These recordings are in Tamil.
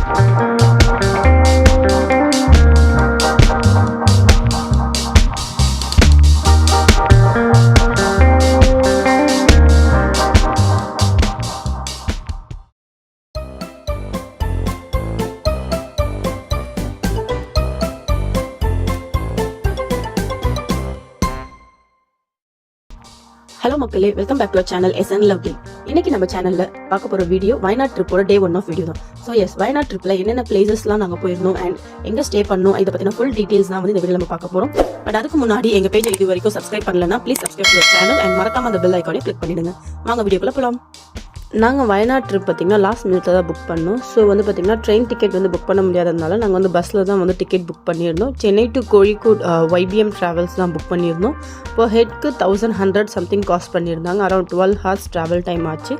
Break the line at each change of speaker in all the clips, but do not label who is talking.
ஹலோ மக்களே, welcome back to our channel SN Lovely. இன்னைக்கு நம்ம சேனல்ல பார்க்க போற வீடியோ வயநாட் ட்ரிப்போட டே 1 ஆஃப் வீடியோ தான். ஸோ எஸ், வயநாட் ட்ரிப்ல என்னென்ன பிளேசஸ்லாம் நாங்கள் போயிருந்தோம் அண்ட் எங்க ஸ்டே பண்ணோம், இதை பத்தின ஃபுல் டீடைல்ஸ் தான் வந்து இந்த வீடியோ நம்ம பார்க்க போறோம். பட் அதுக்கு முன்னாடி எங்க பேஜ் இது வரைக்கும் சப்ஸ்கிரைப் பண்ணலன்னா please subscribe to channel and மறக்காம அந்த பெல் ஐக்கானே கிளிக் பண்ணிடுங்க. வாங்க வீடியோக்குள்ள போலாம். நாங்கள் வயநாட் ட்ரிப் பார்த்திங்கன்னா லாஸ்ட் மினிட்ல தான் புக் பண்ணோம். ஸோ வந்து பார்த்திங்கன்னா ட்ரெயின் டிக்கெட் வந்து புக் பண்ண முடியாததுனால நாங்கள் வந்து பஸ்ஸில் தான் வந்து டிக்கெட் புக் பண்ணியிருந்தோம். Chennai to Kozhikode YBM travels தான் புக் பண்ணியிருந்தோம். இப்போ ஹெட்க்கு 1100 சம்திங் காஸ்ட் பண்ணியிருந்தாங்க. அரௌண்ட் 12 hours ட்ராவல் டைம் ஆச்சு.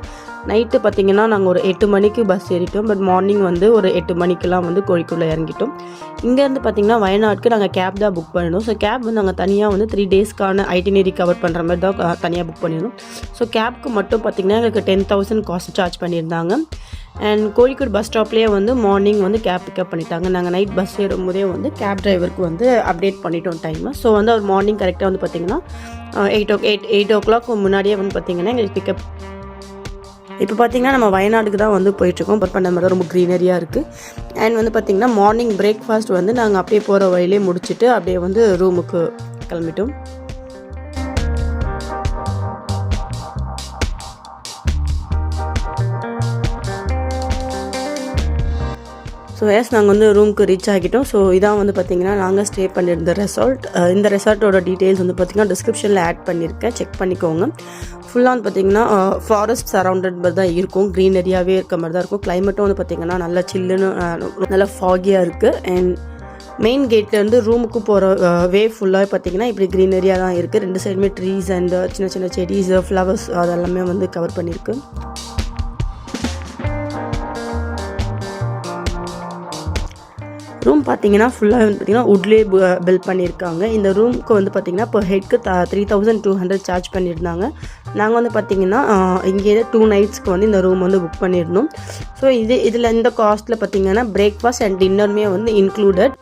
நைட்டு பார்த்திங்கன்னா நாங்கள் ஒரு 8 மணிக்கு பஸ் ஏறிட்டோம். பட் மார்னிங் வந்து ஒரு 8 மணிக்கெலாம் வந்து கோழிக்கோடில் இறங்கிட்டோம். இங்கேருந்து பார்த்திங்கன்னா வயநாட்டுக்கு நாங்கள் கேப் தான் புக் பண்ணியிருந்தோம். ஸோ கேப் வந்து நாங்கள் தனியாக வந்து 3 டேஸ்க்கான ஐட்டினரி கவர் பண்ணுற மாதிரி தான் தனியாக புக் பண்ணியிருந்தோம். ஸோ கேப்க்கு மட்டும் பார்த்திங்கன்னா எங்களுக்கு 10,000 காஸ்ட் சார்ஜ் பண்ணியிருந்தாங்க. அண்ட் கோழிக்கோடு பஸ் ஸ்டாப்லேயே வந்து மார்னிங் வந்து கேப் பிக்கப் பண்ணிட்டாங்க. நாங்கள் நைட் பஸ் ஏறும்போதே வந்து கேப் டிரைவருக்கு வந்து அப்டேட் பண்ணிட்டோம் டைமை. ஸோ வந்து அவர் மார்னிங் கரெக்டாக வந்து பார்த்திங்கன்னா 8 o'clock முன்னாடியே வந்து பார்த்திங்கன்னா எங்களுக்கு பிக்கப். இப்போ பார்த்திங்கன்னா நம்ம வயநாடுக்கு தான் வந்து போயிட்டுருக்கோம். பட் பண்ண மாதிரி ரொம்ப க்ரீனரியாக இருக்குது. அண்ட் வந்து பார்த்திங்கன்னா மார்னிங் பிரேக்ஃபாஸ்ட் வந்து நாங்கள் அப்படியே போகிற வழியிலே முடிச்சுட்டு அப்படியே வந்து ரூமுக்கு கிளம்பிட்டோம். ஸோ எஸ், நாங்கள் வந்து ரூமுக்கு ரீச் ஆகிட்டோம். ஸோ இதான் வந்து பார்த்திங்கன்னா நாங்கள் ஸ்டே பண்ணியிருந்த ரெசார்ட். இந்த ரெசார்ட்டோட டீட்டெயில்ஸ் வந்து பார்த்திங்கன்னா டிஸ்கிரிப்ஷனில் ஆட் பண்ணியிருக்கேன், செக் பண்ணிக்கோங்க. ஃபுல்லாக வந்து பார்த்திங்கன்னா ஃபாரஸ்ட் சரௌண்டட் மாதிரி தான் இருக்கும், க்ரீனரியாகவே இருக்க மாதிரி தான் இருக்கும். கிளைமேட்டும் வந்து பார்த்திங்கன்னா நல்லா சில்லுன்னு நல்லா ஃபாகியாக இருக்குது. அண்ட் மெயின் கேட்லேருந்து ரூமுக்கு போகிற வே ஃபுல்லாக பார்த்திங்கன்னா இப்படி க்ரீனரியாக தான் இருக்குது. 2 சைடுமே ட்ரீஸ் அண்ட் சின்ன சின்ன செடிஸ், ஃப்ளவர்ஸ் அதெல்லாமே வந்து கவர் பண்ணியிருக்கு. ரூம் பார்த்திங்கன்னா ஃபுல்லாக வந்து பார்த்திங்கன்னா வுட்லேயே பில்ட் பண்ணியிருக்காங்க. இந்த ரூமுக்கு வந்து பார்த்திங்கன்னா இப்போ ஹெட்க்கு 3200 சார்ஜ் பண்ணியிருந்தாங்க. நாங்கள் வந்து பார்த்திங்கன்னா இங்கே 2 nights வந்து இந்த ரூம் வந்து புக் பண்ணியிருந்தோம். ஸோ இதில் இந்த காஸ்ட்டில் பார்த்திங்கன்னா பிரேக்ஃபாஸ்ட் அண்ட் டின்னருமே வந்து இன்க்ளூடட்.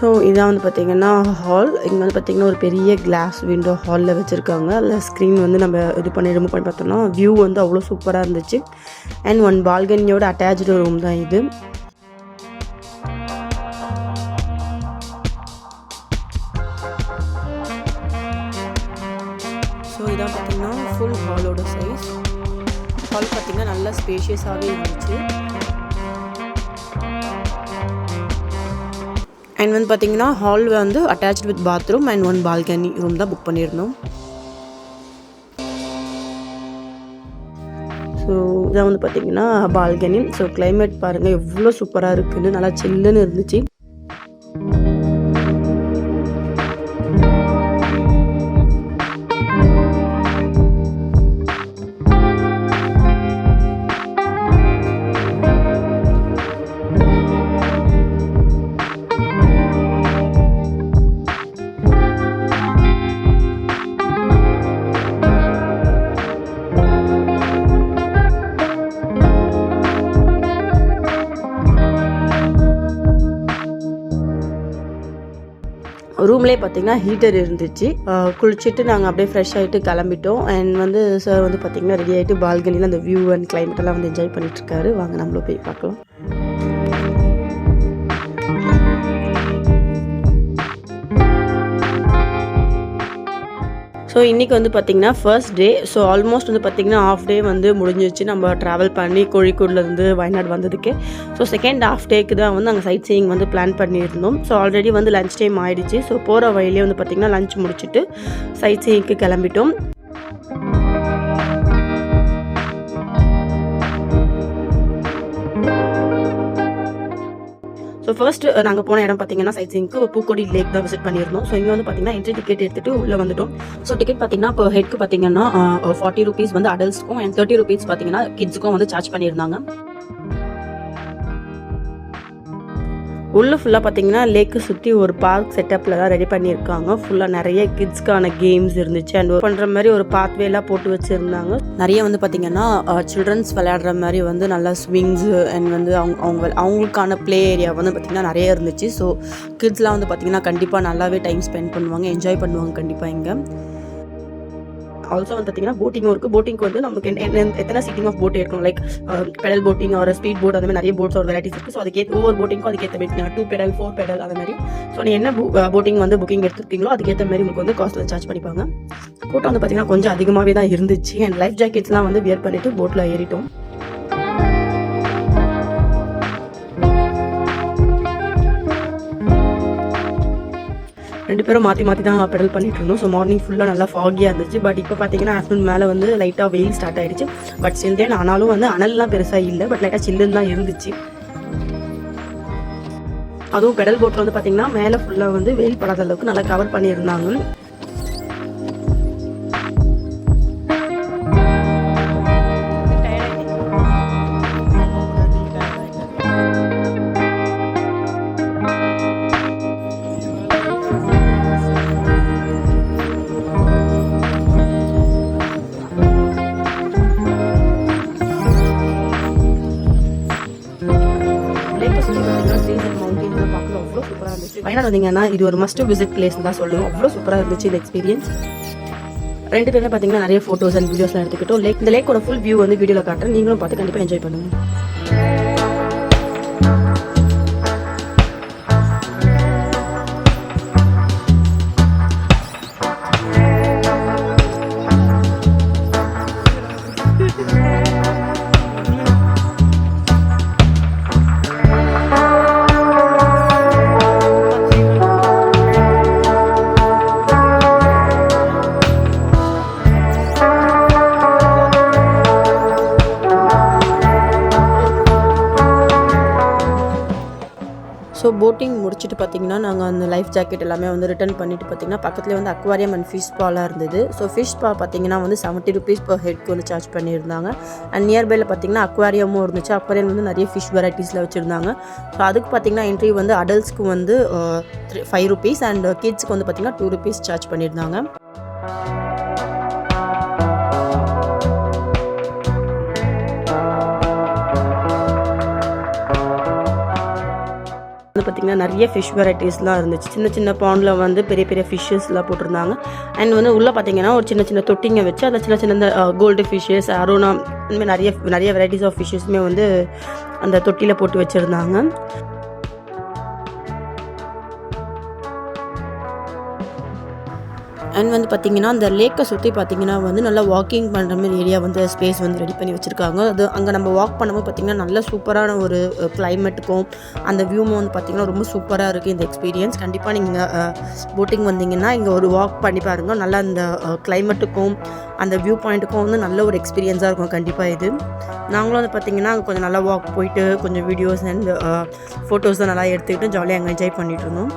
ஸோ இதான் வந்து பார்த்திங்கன்னா ஹால். இங்கே வந்து பார்த்திங்கன்னா ஒரு பெரிய கிளாஸ் விண்டோ ஹாலில் வச்சுருக்காங்க. அதில் ஸ்க்ரீன் வந்து நம்ம இது பண்ணி ரிமூவ் பண்ணி பார்த்தோம்னா வியூ வந்து அவ்வளோ சூப்பராக இருந்துச்சு. அண்ட் 1 பால்கனியோட அட்டாச்சு ரூம் தான் இது. ஸோ இதான் பார்த்திங்கன்னா ஃபுல் ஹாலோட சைஸ். ஹால் பார்த்திங்கன்னா நல்லா ஸ்பேஷியஸாகவே இருந்துச்சு. அண்ட் வந்து பார்த்திங்கன்னா ஹால் வந்து attach with bathroom and 1 balcony room தான் புக் பண்ணியிருந்தோம். ஸோ இதான் வந்து பார்த்திங்கன்னா பால்கனி. ஸோ கிளைமேட் பாருங்கள் எவ்வளோ சூப்பராக இருக்குன்னு, நல்லா சில்லுன்னு இருந்துச்சு. ரூம்லேயே பார்த்திங்கன்னா ஹீட்டர் இருந்துச்சு. குளிச்சுட்டு நாங்கள் அப்படியே ஃப்ரெஷ் ஆகிட்டு கிளம்பிட்டோம். அண்ட் வந்து சார் வந்து பார்த்திங்கன்னா ரெடி ஆகிட்டு பால்கனியில் அந்த வியூ அண்ட் கிளைமேட்டெல்லாம் வந்து என்ஜாய் பண்ணிட்டுருக்காரு. வாங்க நம்மளும் போய் பார்க்கலாம். ஸோ இன்றைக்கி வந்து பார்த்திங்கன்னா ஃபர்ஸ்ட் டே. ஸோ ஆல்மோஸ்ட் வந்து பார்த்திங்கன்னா ஹாஃப் டே வந்து முடிஞ்சிச்சு நம்ம ட்ராவல் பண்ணி கோழிக்கோட்லேருந்து வயநாடு வந்ததுக்கு. ஸோ செகண்ட் ஹாஃப் டேக்கு தான் வந்து நாங்கள் சைட் சீயிங் வந்து பிளான் பண்ணியிருந்தோம். ஸோ ஆல்ரெடி வந்து லன்ச் டைம் ஆகிடுச்சு. ஸோ போகிற வழியிலே வந்து பார்த்திங்கன்னா லன்ச் முடிச்சுட்டு சைட் சீயிங்க்கு கிளம்பிட்டோம். ஸோ ஃபர்ஸ்ட் நாங்கள் போன இடம் பார்த்தீங்கன்னா சைட் சீயிங்க்கு பூக்கொடி லேக் தான் விசிட் பண்ணியிருந்தோம். ஸோ இங்கே வந்து பார்த்தீங்கன்னா என்ட்ரி டிக்கெட் எடுத்துகிட்டு உள்ளே வந்துட்டோம். ஸோ டிக்கெட் பார்த்தீங்கன்னா இப்போ ஹெட்க்கு பார்த்தீங்கன்னா 40 rupees வந்து அடல்ட்ஸ்க்கும் அண்ட் 30 rupees பார்த்தீங்கன்னா கிட்ஸுக்கும் வந்து சார்ஜ் பண்ணியிருந்தாங்க. உள்ளே ஃபுல்லாக பார்த்தீங்கன்னா லேக்கு சுற்றி ஒரு பார்க் செட்டப்பில் தான் ரெடி பண்ணியிருக்காங்க. ஃபுல்லாக நிறைய கிட்ஸ்க்கான கேம்ஸ் இருந்துச்சு அண்ட் பண்ணுற மாதிரி ஒரு பாத்வேலாம் போட்டு வச்சுருந்தாங்க. நிறைய வந்து பார்த்திங்கன்னா சில்ட்ரன்ஸ் விளையாடுற மாதிரி வந்து நல்லா ஸ்விங்ஸு அண்ட் வந்து அவங்களுக்கான ப்ளே ஏரியா வந்து பார்த்திங்கன்னா நிறைய இருந்துச்சு. ஸோ கிட்ஸ்லாம் வந்து பார்த்திங்கன்னா கண்டிப்பாக நல்லாவே டைம் ஸ்பெண்ட் பண்ணுவாங்க, என்ஜாய் பண்ணுவாங்க கண்டிப்பாக இங்கே. ஆல்சோ வந்து பார்த்தீங்கன்னா போட்டிங்கும் இருக்குது. போட்டிங்க்கு வந்து நமக்கு எத்தனை சீட்டிங் ஆஃப் போட் இருக்கும், லைக் பெடல் போட்டிங் ஒரு ஸ்பீட் போட், அந்த மாதிரி நிறைய போட்ஸ் ஒரு வெரைட்டிஸ் இருக்குது. ஸோ அதுக்கேற்ற ஒவ்வொரு போட்டிங்க்கும் அதுக்கேற்ற மாதிரி 2 பெடல் 4 பெடல் அந்த மாதிரி. ஸோ நீ என்ன போட்டிங் வந்து புக்கிங் எடுத்துருக்கீங்களோ அதுக்கேற்ற மாதிரி உங்களுக்கு வந்து காஸ்ட் வந்து சார்ஜ் பண்ணிப்பாங்க. கூட்டம் வந்து பார்த்தீங்கன்னா கொஞ்சம் அதிகமாகவே தான் இருந்துச்சு. அண்ட் லைஃப் ஜாக்கெட்ஸ்லாம் வந்து வியர் பண்ணிவிட்டு போட்டில் ஏறிட்டோம். ரெண்டு பேரும் மாற்றி தான் பெடல் பண்ணிட்டு இருந்தோம். ஸோ மார்னிங் ஃபுல்லாக நல்லா ஃபாகியாக இருந்துச்சு. பட் இப்போ பார்த்தீங்கன்னா ஆஃப்டர்நூன் மேலே வந்து லைட்டாக வெயில் ஸ்டார்ட் ஆகிடுச்சு. பட் ஸ்டில் தென் ஆனாலும் வந்து அனல்லாம் பெருசாக இல்லை, பட் லைட்டாக சில்லுன்னு தான் இருந்துச்சு. அதுவும் பெடல் போட்டில் வந்து பார்த்தீங்கன்னா மேலே ஃபுல்லாக வந்து வெயில் படாத அளவுக்கு நல்லா கவர் பண்ணியிருந்தாங்க. வயநாடு வந்தீங்கன்னா இது ஒரு மஸ்ட் விசிட் பிளேஸ் தான் சொல்லுவோம். அவ்வளோ சூப்பராக இருந்துச்சு இந்த எக்ஸ்பீரியன்ஸ். ரெண்டு பேரும் பார்த்தீங்கன்னா நிறைய ஃபோட்டோஸ் அண்ட் வீடியோஸ்லாம் எடுத்துக்கிட்டோம். இந்த லேக்கோட ஃபுல் வியூ வந்து வீடியோவில் காட்டுறேன், நீங்களும் பார்த்து கண்டிப்பாக என்ஜாய் பண்ணுங்கள். ஸோ போட்டிங் முடிச்சுட்டு பார்த்திங்கன்னா நாங்கள் அந்த லைஃப் ஜாக்கெட் எல்லாமே வந்து ரிட்டர்ன் பண்ணிவிட்டு பார்த்திங்கன்னா பக்கத்துலேயே வந்து அக்வாரியம் அண்ட் ஃபிஷ் ஸ்பாலாம் இருந்தது. ஸோ ஃபிஷ் ஸ்பா பார்த்திங்கன்னா வந்து 70 rupees per ஹெட்க்கு வந்து சார்ஜ் பண்ணியிருந்தாங்க. அண்ட் நியர்பையில் பார்த்திங்கன்னா அக்வாரியமும் இருந்துச்சு. அக்வாரியம் வந்து நிறைய ஃபிஷ் வெரைட்டிஸில் வச்சுருந்தாங்க. ஸோ அதுக்கு பார்த்திங்கன்னா என்ட்ரி வந்து அடல்ட்ஸ்க்கு வந்து 5 rupees அண்ட் கிட்ஸ்க்கு வந்து பார்த்திங்கன்னா 2 rupees சார்ஜ் பண்ணியிருந்தாங்க. பார்த்திங்கன்னா நிறைய ஃபிஷ் வெரைட்டிஸ்லாம் இருந்துச்சு. சின்ன சின்ன பாண்டில் வந்து பெரிய பெரிய ஃபிஷ்ஷஸ்லாம் போட்டிருந்தாங்க. அண்ட் வந்து உள்ளே பார்த்திங்கன்னா ஒரு சின்ன சின்ன தொட்டிங்க வச்சு அதில் சின்ன சின்ன கோல்டு ஃபிஷ்ஷஸ், அரோனா, இந்த மாதிரி நிறைய வெரைட்டிஸ் ஆஃப் ஃபிஷ்ஷஸுமே வந்து அந்த தொட்டியில் போட்டு வச்சுருந்தாங்க. அண்ட் வந்து பார்த்திங்கன்னா அந்த லேக்கை சுற்றி பார்த்திங்கன்னா வந்து நல்லா வாக்கிங் பண்ணுற மாதிரி ஏரியா வந்து ஸ்பேஸ் வந்து ரெடி பண்ணி வச்சுருக்காங்க. அது அங்கே நம்ம வாக் பண்ணும்போது பார்த்திங்கன்னா நல்ல சூப்பரான ஒரு கிளைமேட்டுக்கும் அந்த வியூவும் வந்து பார்த்திங்கன்னா ரொம்ப சூப்பராக இருக்குது இந்த எக்ஸ்பீரியன்ஸ். கண்டிப்பாக நீங்கள் போட்டிங் வந்தீங்கன்னா இங்கே ஒரு வாக் பண்ணி பாருங்கள். நல்லா அந்த கிளைமேட்டுக்கும் அந்த வியூ பாயிண்ட்டுக்கும் வந்து நல்ல ஒரு எக்ஸ்பீரியன்ஸாக இருக்கும் கண்டிப்பாக இது. நாங்களும் வந்து பார்த்திங்கன்னா அங்கே கொஞ்சம் நல்லா வாக் போயிட்டு கொஞ்சம் வீடியோஸ் அண்ட் ஃபோட்டோஸ் தான் நல்லா எடுத்துக்கிட்டு ஜாலியாக அங்கே என்ஜாய் பண்ணிகிட்டு இருந்தோம்.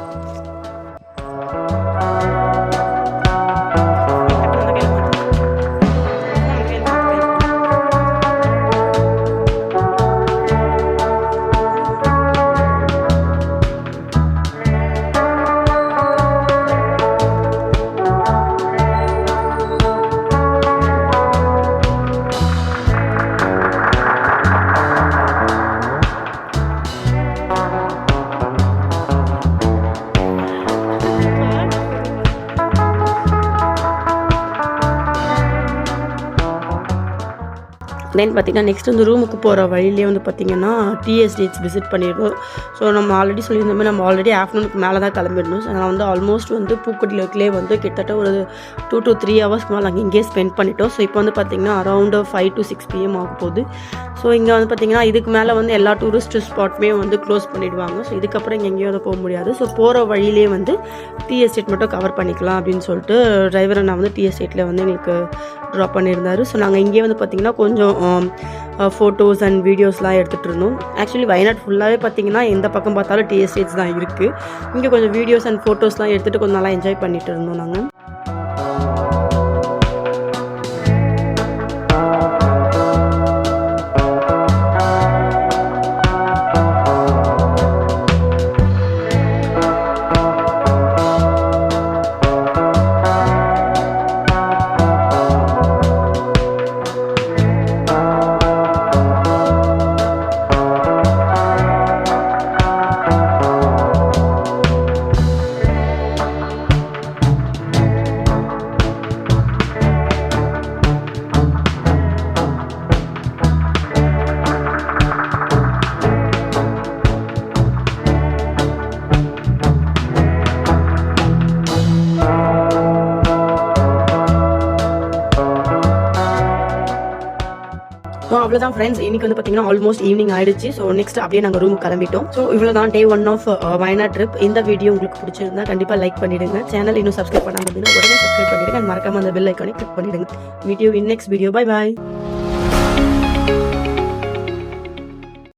தென் பார்த்திங்கன்னா நெக்ஸ்ட் வந்து ரூமுக்கு போகிற வழியிலே வந்து பார்த்திங்கன்னா டீ எஸ்டேட்ஸ் விசிட் பண்ணியிருந்தோம். ஸோ நம்ம ஆல்ரெடி சொல்லியிருந்த மாதிரி நம்ம ஆல்ரெடி ஆஃப்டர்நூனுக்கு மேலே தான் கிளம்பிடணும். ஸோ நான் வந்து ஆல்மோஸ்ட் வந்து பூக்கொடி லேக்லேயே வந்து கிட்டத்தட்ட ஒரு 2 to 3 hours மேலே நாங்கள் இங்கேயே ஸ்பெண்ட் பண்ணிட்டோம். ஸோ இப்போ வந்து பார்த்திங்கன்னா அரௌண்ட் 5 to 6 PM ஆக போகுது. ஸோ இங்கே வந்து பார்த்திங்கன்னா இதுக்கு மேலே வந்து எல்லா டூரிஸ்ட் ஸ்பாட்டுமே வந்து க்ளோஸ் பண்ணிவிடுவாங்க. ஸோ இதுக்கப்புறம் இங்கே எங்கேயும் வந்து போக முடியாது. ஸோ போகிற வழியிலே வந்து டீ எஸ்டேட் மட்டும் கவர் பண்ணிக்கலாம் அப்படின்னு சொல்லிட்டு டிரைவரை நான் வந்து டீ எஸ்டேட்டில் வந்து எங்களுக்கு ட்ராப் பண்ணியிருந்தாரு. ஸோ நாங்கள் இங்கேயே வந்து பார்த்திங்கன்னா கொஞ்சம் ஃபோட்டோஸ் அண்ட் வீடியோஸ்லாம் எடுத்துகிட்டு இருந்தோம். ஆக்சுவலி வயநாடு ஃபுல்லாகவே பார்த்திங்கன்னா எந்த பக்கம் பார்த்தாலும் டீ எஸ்டேட்ஸ் தான் இருக்குது. இங்கே கொஞ்சம் வீடியோஸ் அண்ட் ஃபோட்டோஸ்லாம் எடுத்துகிட்டு கொஞ்சம் நல்லா என்ஜாய் பண்ணிகிட்டு இருந்தோம் நாங்கள். அவ்வளவுதான் ஃப்ரெண்ட்ஸ், இன்னைக்கு வந்து பாத்தீங்கன்னா ஆல்மோஸ்ட் ஈவினிங் ஆயிடுச்சு. ஸோ நெக்ஸ்ட் அப்படியே நாங்க ரூமுக்கு கிளம்பிட்டோம். ஸோ இவ்வளவுதான் டே 1 ஆஃப் வயநாட் ட்ரிப். இந்த வீடியோ உங்களுக்கு பிடிச்சிருந்தா கண்டிப்பா லைக் பண்ணிடுங்க. சேனல் இன்னும் சப்ஸ்கிரைப் பண்ணாம இருந்தீங்கன்னா உடனே சப்ஸ்கிரைப் பண்ணிடுங்க. மறக்காம அந்த பெல் ஐக்கானை கிளிக் பண்ணிடுங்க. Meet you in next video. Bye bye.